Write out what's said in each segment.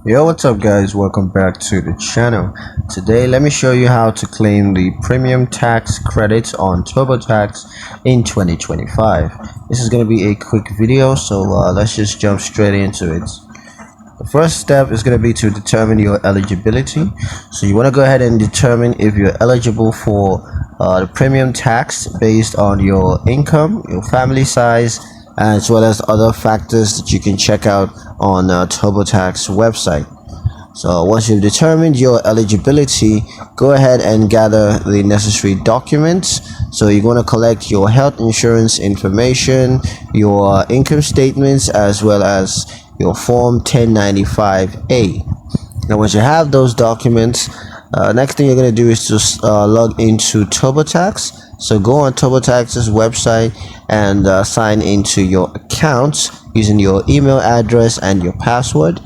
Yo, what's up guys, welcome back to the channel. Today let me show you how to claim the premium tax credits on Turbotax in 2025. This is going to be a quick video, so let's just jump straight into it. The first step is going to be to determine your eligibility. So you want to go ahead and determine if you're eligible for the premium tax based on your income, your family size, as well as other factors that you can check out on Turbotax website. So once you've determined your eligibility, go ahead and gather the necessary documents. So you're going to collect your health insurance information, your income statements, as well as your form 1095A. Now once you have those documents, next thing you're going to do is to log into Turbotax. So go on Turbotax's website and sign into your account using your email address and your password.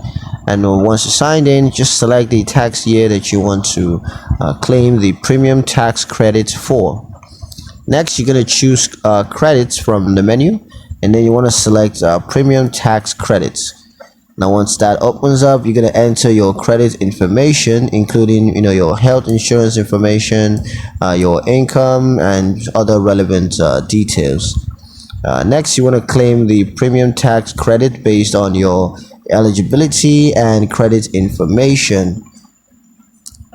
And once you're signed in, just select the tax year that you want to claim the premium tax credits for. Next, you're going to choose credits from the menu, and then you want to select premium tax credits. Now once that opens up, you're going to enter your credit information, including your health insurance information, your income, and other relevant details. Next, you want to claim the premium tax credit based on your eligibility and credit information.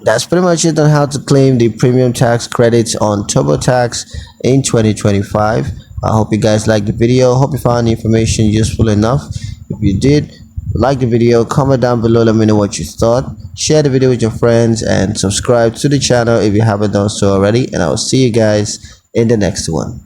That's pretty much it on how to claim the premium tax credits on Turbotax in 2025. I hope you guys liked the video. Hope you found the information useful enough. If you did, like the video, comment down below, let me know what you thought, share the video with your friends, and subscribe to the channel if you haven't done so already, and I will see you guys in the next one.